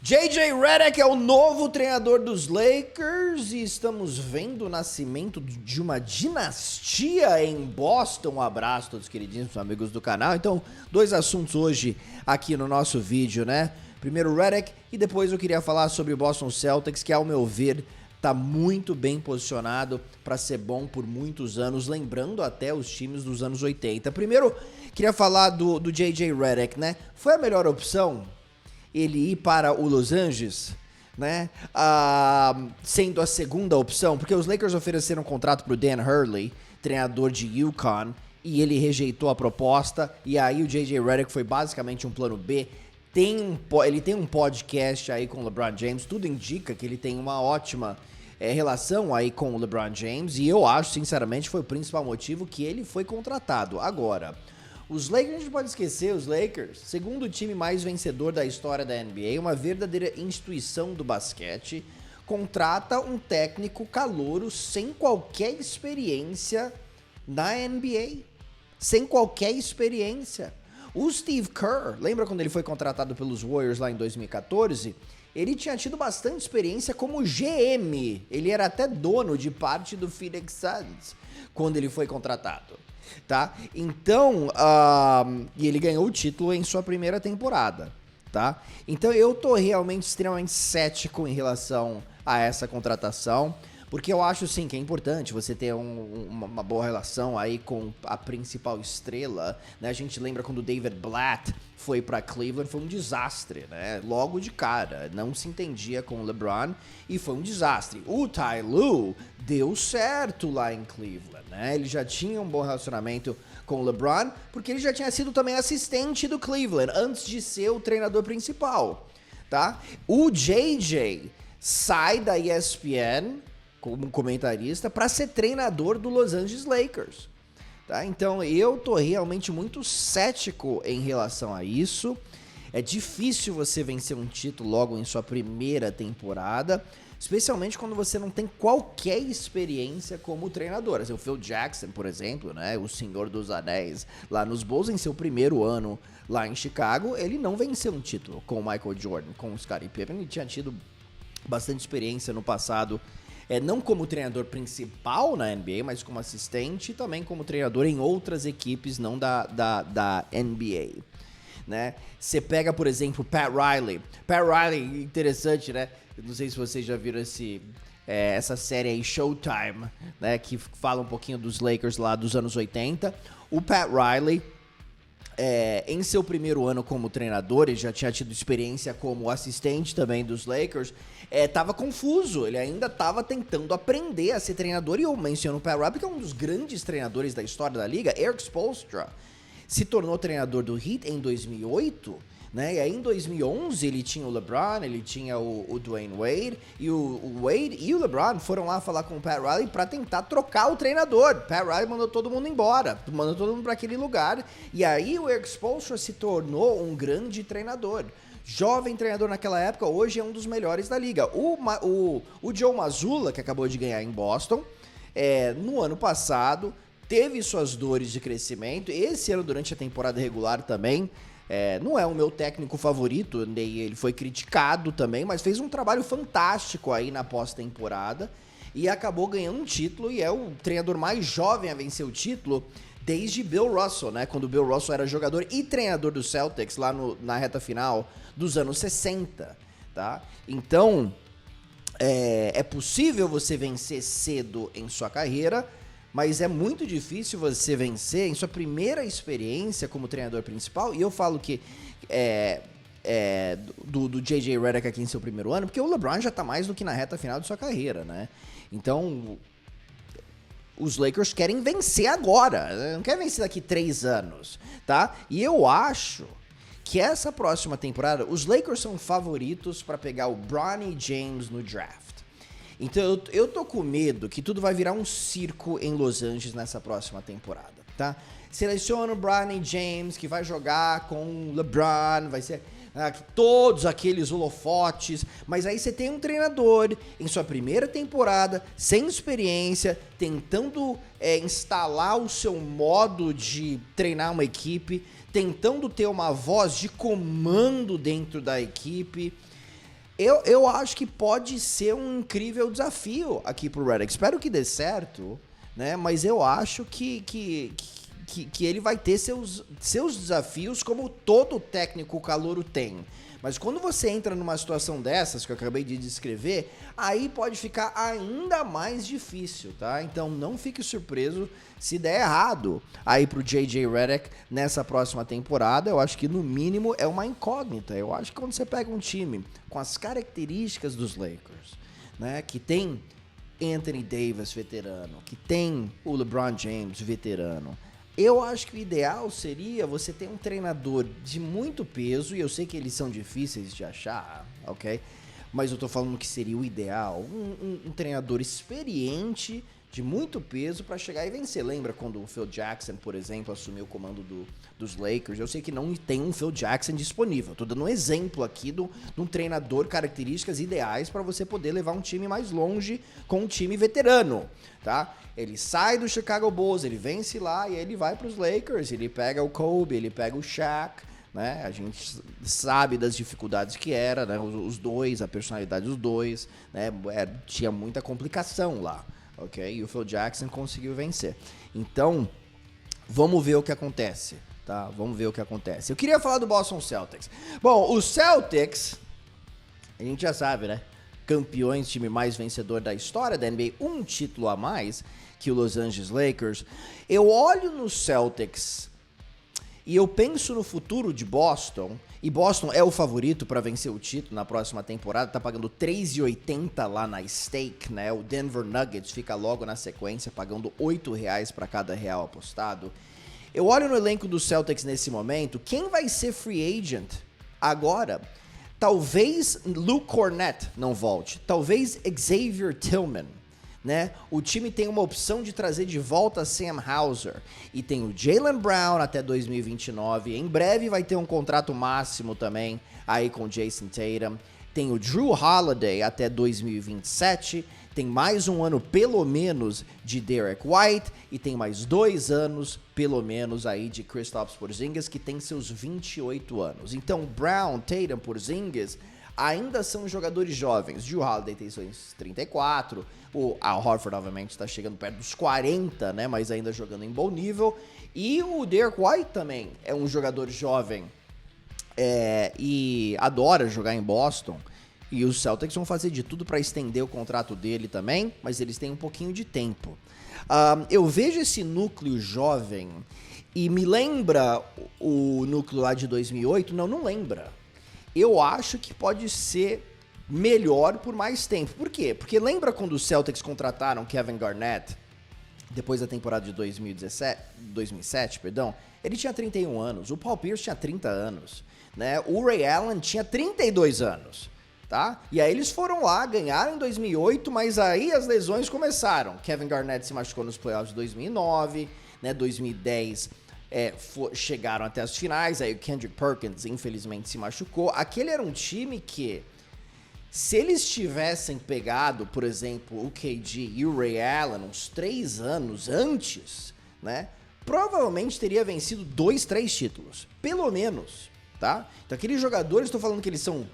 JJ Redick é o novo treinador dos Lakers e estamos vendo o nascimento de uma dinastia em Boston. Um abraço a todos os queridíssimos amigos do canal. Então, dois assuntos hoje aqui no nosso vídeo, né? Primeiro o Redick e depois eu queria falar sobre o Boston Celtics, que ao meu ver tá muito bem posicionado para ser bom por muitos anos, lembrando até os times dos anos 80. Primeiro, queria falar do JJ Redick, né? Foi a melhor opção ele ir para o Los Angeles, né, sendo a segunda opção, porque os Lakers ofereceram um contrato para o Dan Hurley, treinador de UConn, e ele rejeitou a proposta, e aí o JJ Redick foi basicamente um plano B. Ele tem um podcast aí com o LeBron James, tudo indica que ele tem uma ótima relação aí com o LeBron James, e eu acho, sinceramente, foi o principal motivo que ele foi contratado. Agora, os Lakers, a gente pode esquecer, os Lakers, segundo time mais vencedor da história da NBA, uma verdadeira instituição do basquete, contrata um técnico calouro sem qualquer experiência na NBA. Sem qualquer experiência. O Steve Kerr, lembra quando ele foi contratado pelos Warriors lá em 2014? Ele tinha tido bastante experiência como GM. Ele era até dono de parte do Phoenix Suns quando ele foi contratado. Tá? Então, e ele ganhou o título em sua primeira temporada, tá? Então eu tô realmente extremamente cético em relação a essa contratação, porque eu acho sim que é importante você ter uma boa relação aí com a principal estrela, né? A gente lembra quando o David Blatt foi para Cleveland, foi um desastre, né? Logo de cara, não se entendia com o LeBron e foi um desastre. O Ty Lue deu certo lá em Cleveland, né? Ele já tinha um bom relacionamento com o LeBron, porque ele já tinha sido também assistente do Cleveland antes de ser o treinador principal, tá? O JJ sai da ESPN como comentarista para ser treinador do Los Angeles Lakers, tá? Então eu tô realmente muito cético em relação a isso. É difícil você vencer um título logo em sua primeira temporada, especialmente quando você não tem qualquer experiência como treinador. Assim, o Phil Jackson, por exemplo, né, o Senhor dos Anéis, lá nos Bulls, em seu primeiro ano lá em Chicago, ele não venceu um título com o Michael Jordan, com o Scottie Pippen. Ele tinha tido bastante experiência no passado, não como treinador principal na NBA, mas como assistente e também como treinador em outras equipes não da NBA. Né? Você pega, por exemplo, Pat Riley. Pat Riley, interessante, né? Não sei se vocês já viram essa série aí, Showtime, né? Que fala um pouquinho dos Lakers lá dos anos 80. O Pat Riley, em seu primeiro ano como treinador, ele já tinha tido experiência como assistente também dos Lakers, tava confuso, ele ainda estava tentando aprender a ser treinador, e eu menciono o Pat Riley, que é um dos grandes treinadores da história da liga. Eric Spoelstra se tornou treinador do Heat em 2008, né? E aí em 2011 ele tinha o LeBron, ele tinha o Dwayne Wade, e o Wade e o LeBron foram lá falar com o Pat Riley para tentar trocar o treinador. Pat Riley mandou todo mundo embora, mandou todo mundo para aquele lugar, e aí o Eric Spoelstra se tornou um grande treinador. Jovem treinador naquela época, hoje é um dos melhores da liga. O Joe Mazzulla, que acabou de ganhar em Boston, no ano passado teve suas dores de crescimento. Esse ano, durante a temporada regular também, não é o meu técnico favorito, ele foi criticado também, mas fez um trabalho fantástico aí na pós-temporada e acabou ganhando um título, e é o treinador mais jovem a vencer o título desde Bill Russell, né? Quando o Bill Russell era jogador e treinador do Celtics lá na reta final dos anos 60, tá? Então, é possível você vencer cedo em sua carreira, mas é muito difícil você vencer em sua primeira experiência como treinador principal. E eu falo que do JJ Redick aqui em seu primeiro ano, porque o LeBron já tá mais do que na reta final de sua carreira, né? Então, os Lakers querem vencer agora, não querem vencer daqui 3 anos, tá? E eu acho que essa próxima temporada, os Lakers são favoritos para pegar o Bronny James no draft. Então eu tô com medo que tudo vai virar um circo em Los Angeles nessa próxima temporada, tá? Seleciona o Bronny James, que vai jogar com o LeBron, vai ser todos aqueles holofotes, mas aí você tem um treinador em sua primeira temporada, sem experiência, tentando instalar o seu modo de treinar uma equipe, tentando ter uma voz de comando dentro da equipe. Eu acho que pode ser um incrível desafio aqui pro Redick. Espero que dê certo, né? Mas eu acho que ele vai ter seus desafios como todo técnico calouro tem. Mas quando você entra numa situação dessas, que eu acabei de descrever, aí pode ficar ainda mais difícil, tá? Então não fique surpreso se der errado aí pro J.J. Redick nessa próxima temporada. Eu acho que no mínimo é uma incógnita. Eu acho que quando você pega um time com as características dos Lakers, né, que tem Anthony Davis veterano, que tem o LeBron James veterano, eu acho que o ideal seria você ter um treinador de muito peso, e eu sei que eles são difíceis de achar, ok? Mas eu tô falando que seria o ideal, um treinador experiente, de muito peso, para chegar e vencer. Lembra quando o Phil Jackson, por exemplo, assumiu o comando dos Lakers? Eu sei que não tem um Phil Jackson disponível. Tô dando um exemplo aqui de um treinador, características ideais para você poder levar um time mais longe com um time veterano, tá? Ele sai do Chicago Bulls, ele vence lá e ele vai para os Lakers, ele pega o Kobe, ele pega o Shaq, né? A gente sabe das dificuldades que era, né? Os dois, a personalidade dos dois, né? Tinha muita complicação lá, ok? E o Phil Jackson conseguiu vencer. Então, vamos ver o que acontece, tá? Vamos ver o que acontece. Eu queria falar do Boston Celtics. Bom, os Celtics, a gente já sabe, né? Campeões, time mais vencedor da história da NBA, um título a mais que o Los Angeles Lakers. Eu olho nos Celtics e eu penso no futuro de Boston, e Boston é o favorito para vencer o título na próxima temporada, tá pagando 3,80 lá na stake, né? O Denver Nuggets fica logo na sequência, pagando R$8 para cada real apostado. Eu olho no elenco dos Celtics nesse momento, quem vai ser free agent agora? Talvez Luke Cornett não volte, talvez Xavier Tillman, né? O time tem uma opção de trazer de volta Sam Hauser, e tem o Jaylen Brown até 2029, em breve vai ter um contrato máximo também aí com o Jason Tatum, tem o Drew Holiday até 2027, tem mais um ano pelo menos de Derek White, e tem mais 2 anos pelo menos aí de Kristaps Porzingis, que tem seus 28 anos. Então Brown, Tatum, Porzingis ainda são jogadores jovens. Drew Holiday tem seus 34, o Al Horford obviamente está chegando perto dos 40, né, mas ainda jogando em bom nível, e o Derek White também é um jogador jovem, e adora jogar em Boston, e os Celtics vão fazer de tudo para estender o contrato dele também, mas eles têm um pouquinho de tempo. Eu vejo esse núcleo jovem e me lembra o núcleo lá de 2008? Não lembra. Eu acho que pode ser melhor por mais tempo. Por quê? Porque lembra quando os Celtics contrataram Kevin Garnett depois da temporada de 2007, perdão? Ele tinha 31 anos, o Paul Pierce tinha 30 anos, né? O Ray Allen tinha 32 anos. Tá? E aí eles foram lá, ganharam em 2008, mas aí as lesões começaram. Kevin Garnett se machucou nos playoffs de 2009, né? 2010 chegaram até as finais, aí o Kendrick Perkins infelizmente se machucou. Aquele era um time que, se eles tivessem pegado, por exemplo, o KG e o Ray Allen uns 3 anos antes, né? Provavelmente teria vencido 2, 3 títulos, pelo menos, tá? Então aqueles jogadores, estou falando que eles são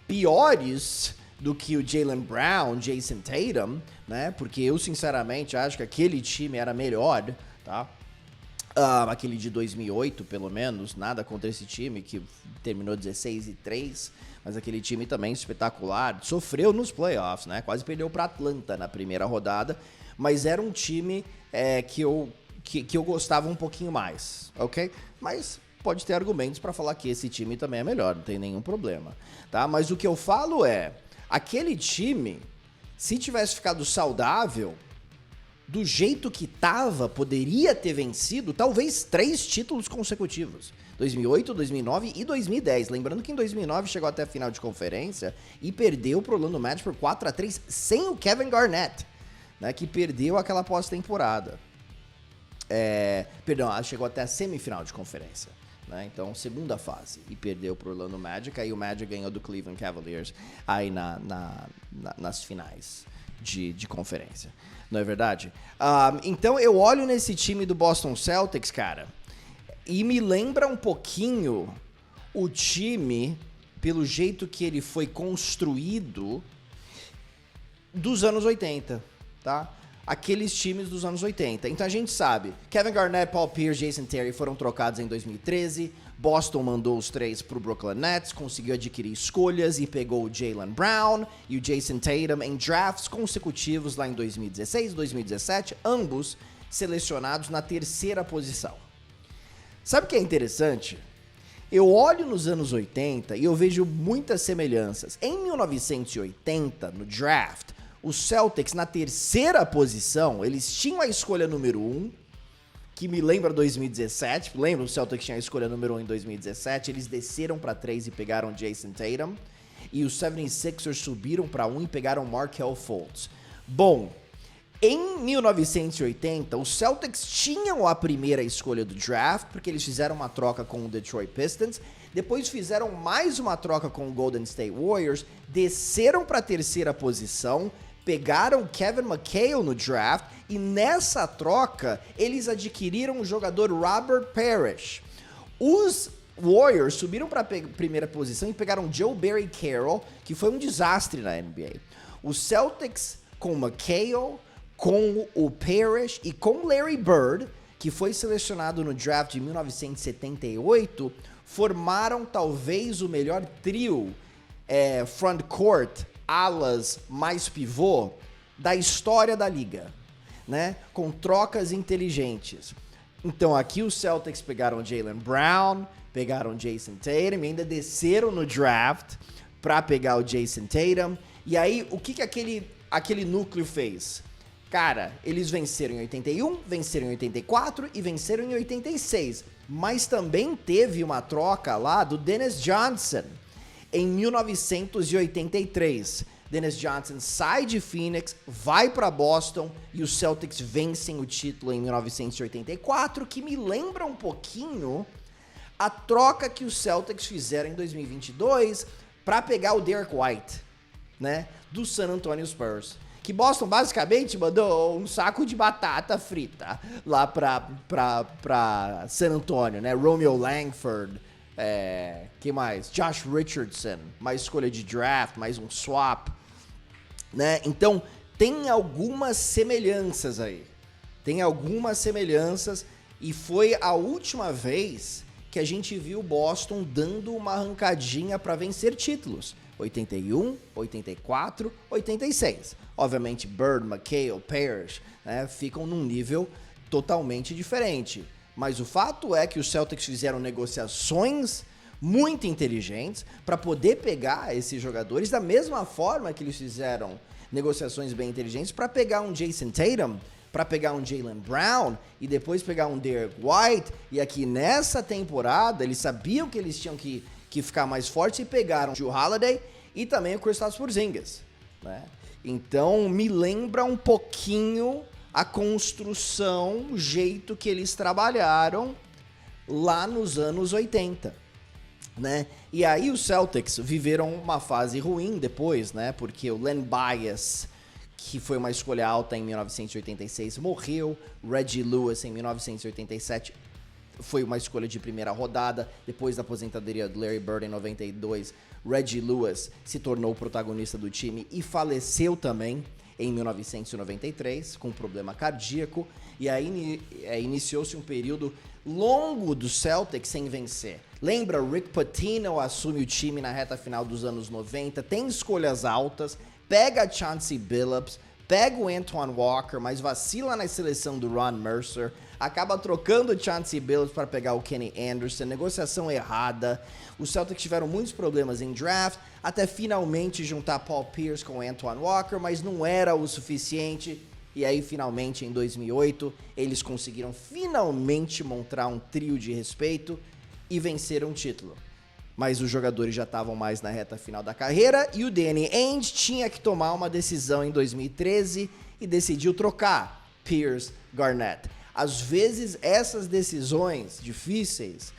piores do que o Jaylen Brown, Jason Tatum, né? Porque eu sinceramente acho que aquele time era melhor, tá? Aquele de 2008, pelo menos, nada contra esse time que terminou 16-3, mas aquele time também espetacular, sofreu nos playoffs, né? Quase perdeu para Atlanta na primeira rodada, mas era um time que eu gostava um pouquinho mais, ok? Mas pode ter argumentos para falar que esse time também é melhor, não tem nenhum problema, tá? Mas o que eu falo é, aquele time, se tivesse ficado saudável, do jeito que tava, poderia ter vencido talvez 3 títulos consecutivos. 2008, 2009 e 2010. Lembrando que em 2009 chegou até a final de conferência e perdeu pro Orlando Magic por 4-3 sem o Kevin Garnett, né? Que perdeu aquela pós-temporada. Chegou até a semifinal de conferência. Né? Então, segunda fase, e perdeu pro Orlando Magic, aí o Magic ganhou do Cleveland Cavaliers aí nas finais de conferência, não é verdade? Então eu olho nesse time do Boston Celtics, cara, e me lembra um pouquinho o time pelo jeito que ele foi construído dos anos 80, tá? Aqueles times dos anos 80. Então a gente sabe, Kevin Garnett, Paul Pierce, Jason Terry foram trocados em 2013, Boston mandou os 3 pro Brooklyn Nets, conseguiu adquirir escolhas e pegou o Jaylen Brown e o Jason Tatum em drafts consecutivos lá em 2016 e 2017, ambos selecionados na 3ª posição. Sabe o que é interessante? Eu olho nos anos 80 e eu vejo muitas semelhanças. Em 1980, no draft, os Celtics, na 3ª posição, eles tinham a escolha número 1, que me lembra 2017. Lembra, o Celtics tinha a escolha número 1 em 2017. Eles desceram para 3 e pegaram Jason Tatum. E os 76ers subiram para 1 e pegaram Markelle Fultz. Bom, em 1980, os Celtics tinham a primeira escolha do draft, porque eles fizeram uma troca com o Detroit Pistons, depois fizeram mais uma troca com o Golden State Warriors, desceram para a 3ª posição, pegaram Kevin McHale no draft, e nessa troca, eles adquiriram o jogador Robert Parrish. Os Warriors subiram para a primeira posição e pegaram Joe Barry Carroll, que foi um desastre na NBA. Os Celtics, com McHale, com o Parrish e com Larry Bird, que foi selecionado no draft de 1978, formaram talvez o melhor trio frontcourt, alas mais pivô da história da liga, né? Com trocas inteligentes. Então aqui os Celtics pegaram Jaylen Brown, pegaram Jason Tatum e ainda desceram no draft para pegar o Jason Tatum. E aí o que aquele núcleo fez? Cara, eles venceram em 81, venceram em 84 e venceram em 86. Mas também teve uma troca lá do Dennis Johnson em 1983. Dennis Johnson sai de Phoenix, vai para Boston e os Celtics vencem o título em 1984, que me lembra um pouquinho a troca que os Celtics fizeram em 2022 para pegar o Derek White, né, do San Antonio Spurs. Que Boston basicamente mandou um saco de batata frita lá pra San Antonio, né? Romeo Langford, que mais? Josh Richardson, mais escolha de draft, mais um swap, né? Então, tem algumas semelhanças aí. Tem algumas semelhanças e foi a última vez que a gente viu Boston dando uma arrancadinha para vencer títulos. 81, 84, 86. Obviamente, Bird, McHale, Parrish, né, ficam num nível totalmente diferente. Mas o fato é que os Celtics fizeram negociações muito inteligentes para poder pegar esses jogadores da mesma forma que eles fizeram negociações bem inteligentes para pegar um Jason Tatum, para pegar um Jaylen Brown e depois pegar um Derek White. E aqui nessa temporada, eles sabiam que eles tinham que ficar mais fortes e pegaram o Jrue Holiday e também o Kristaps Porzingis, né? Então me lembra um pouquinho a construção, o jeito que eles trabalharam lá nos anos 80, né? E aí os Celtics viveram uma fase ruim depois, né? Porque o Len Bias, que foi uma escolha alta em 1986, morreu. Reggie Lewis em 1987 foi uma escolha de primeira rodada. Depois da aposentadoria do Larry Bird em 92, Reggie Lewis se tornou o protagonista do time e faleceu também em 1993 com um problema cardíaco. E aí iniciou-se um período longo do Celtics sem vencer. Lembra, Rick Pitino assume o time na reta final dos anos 90, tem escolhas altas, pega Chauncey Billups, pega o Antoine Walker, mas vacila na seleção do Ron Mercer, acaba trocando o Chauncey Billups para pegar o Kenny Anderson, negociação errada. Os Celtics tiveram muitos problemas em draft, até finalmente juntar Paul Pierce com o Antoine Walker, mas não era o suficiente. E aí, finalmente, em 2008, eles conseguiram finalmente montar um trio de respeito e venceram o título. Mas os jogadores já estavam mais na reta final da carreira e o Danny Ainge tinha que tomar uma decisão em 2013 e decidiu trocar Pierce Garnett. Às vezes, essas decisões difíceis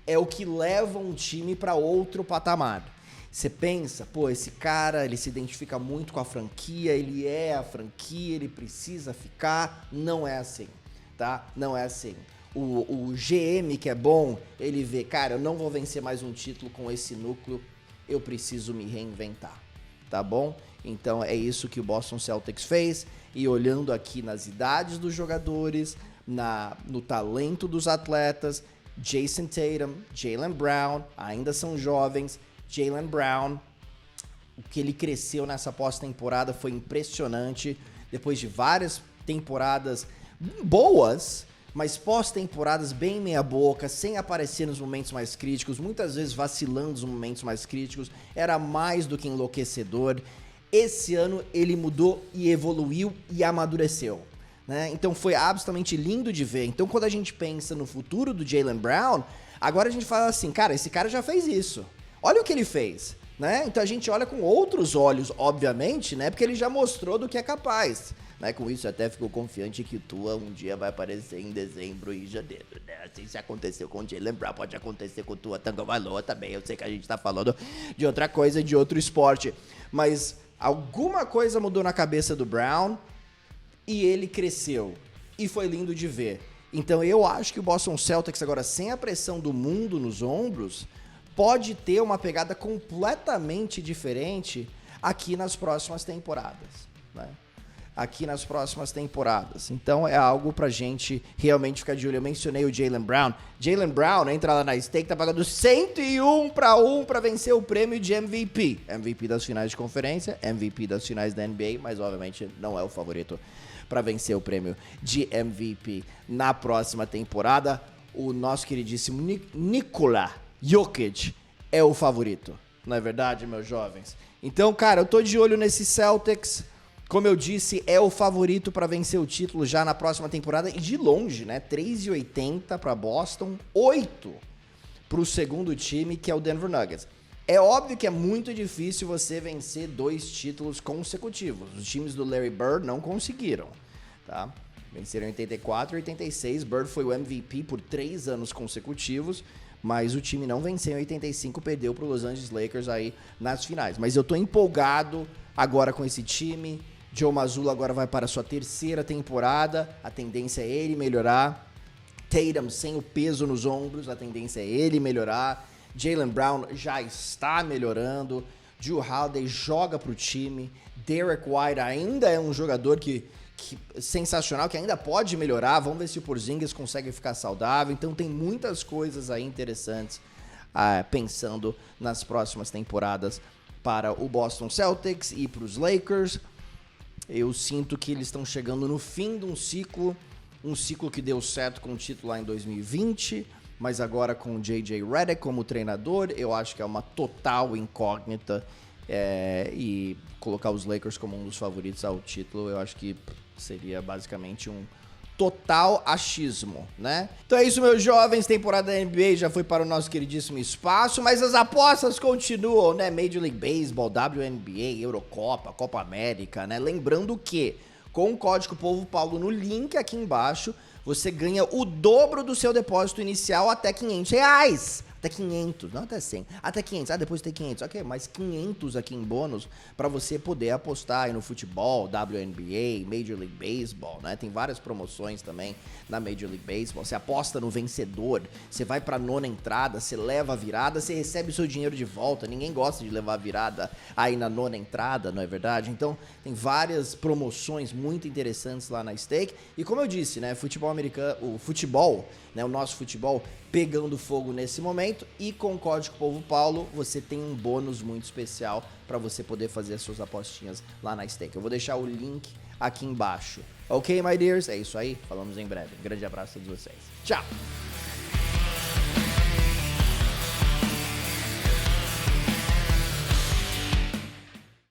é o que leva um time para outro patamar. Você pensa, pô, esse cara, ele se identifica muito com a franquia, ele é a franquia, ele precisa ficar. Não é assim, tá? Não é assim. O GM que é bom, ele vê, cara, eu não vou vencer mais um título com esse núcleo, eu preciso me reinventar, tá bom? Então é isso que o Boston Celtics fez, e olhando aqui nas idades dos jogadores, no talento dos atletas, Jason Tatum, Jaylen Brown, ainda são jovens. Jaylen Brown, o que ele cresceu nessa pós-temporada foi impressionante, depois de várias temporadas boas, mas pós-temporadas bem meia-boca, sem aparecer nos momentos mais críticos, muitas vezes vacilando nos momentos mais críticos, era mais do que enlouquecedor. Esse ano ele mudou e evoluiu e amadureceu, né? Então foi absolutamente lindo de ver. Então quando a gente pensa no futuro do Jaylen Brown, agora a gente fala assim, cara, esse cara já fez isso. Olha o que ele fez, né? Então a gente olha com outros olhos, obviamente, né? Porque ele já mostrou do que é capaz. Né? Com isso, até ficou confiante que o Tua um dia vai aparecer em dezembro e janeiro, né? Assim, se aconteceu com o Jaylen Brown, pode acontecer com o Tua Tagovailoa também. Eu sei que a gente tá falando de outra coisa, de outro esporte, mas alguma coisa mudou na cabeça do Brown e ele cresceu. E foi lindo de ver. Então eu acho que o Boston Celtics agora, sem a pressão do mundo nos ombros, pode ter uma pegada completamente diferente aqui nas próximas temporadas, né? Aqui nas próximas temporadas. Então é algo pra gente realmente ficar de olho. Eu mencionei o Jaylen Brown. Jaylen Brown entra lá na stake, tá pagando 101 para 1 pra vencer o prêmio de MVP. MVP das finais de conferência, MVP das finais da NBA, mas obviamente não é o favorito para vencer o prêmio de MVP na próxima temporada. O nosso queridíssimo Nikola Jokic é o favorito. Não é verdade, meus jovens? Então, cara, eu tô de olho nesse Celtics. Como eu disse, é o favorito para vencer o título já na próxima temporada e de longe, né? 3,80 para Boston, 8 para o segundo time, que é o Denver Nuggets. É óbvio que é muito difícil você vencer 2 títulos consecutivos. Os times do Larry Bird não conseguiram, tá? Venceram em 84 e 86. Bird foi o MVP por 3 anos consecutivos, mas o time não venceu em 85, perdeu para os Los Angeles Lakers aí nas finais. Mas eu tô empolgado agora com esse time. Joe Mazzulla agora vai para a sua 3ª temporada, a tendência é ele melhorar. Tatum sem o peso nos ombros, a tendência é ele melhorar. Jaylen Brown já está melhorando. Jrue Holiday joga para o time. Derek White ainda é um jogador que sensacional, que ainda pode melhorar. Vamos ver se o Porzingis consegue ficar saudável. Então tem muitas coisas aí interessantes pensando nas próximas temporadas para o Boston Celtics e para os Lakers. Eu sinto que eles estão chegando no fim de um ciclo que deu certo com o título lá em 2020, mas agora com o J.J. Redick como treinador, eu acho que é uma total incógnita, e colocar os Lakers como um dos favoritos ao título, eu acho que seria basicamente um total achismo, né? Então é isso, meus jovens, temporada da NBA já foi para o nosso queridíssimo espaço, mas as apostas continuam, né? Major League Baseball, WNBA, Eurocopa, Copa América, né? Lembrando que com o código Povo Paulo no link aqui embaixo, você ganha o dobro do seu depósito inicial até R$500. Até 500, não até 100, até 500, depois tem 500, ok, mais 500 aqui em bônus para você poder apostar aí no futebol, WNBA, Major League Baseball, né, tem várias promoções também na Major League Baseball, você aposta no vencedor, você vai pra 9ª entrada, você leva a virada, você recebe o seu dinheiro de volta, ninguém gosta de levar a virada aí na 9ª entrada, não é verdade? Então, tem várias promoções muito interessantes lá na stake, e como eu disse, né, futebol americano, o futebol, né, o nosso futebol pegando fogo nesse momento, e com o código Povo Paulo você tem um bônus muito especial para você poder fazer as suas apostinhas lá na stake. Eu vou deixar o link aqui embaixo. Ok, my dears? É isso aí, falamos em breve. Um grande abraço a todos vocês. Tchau!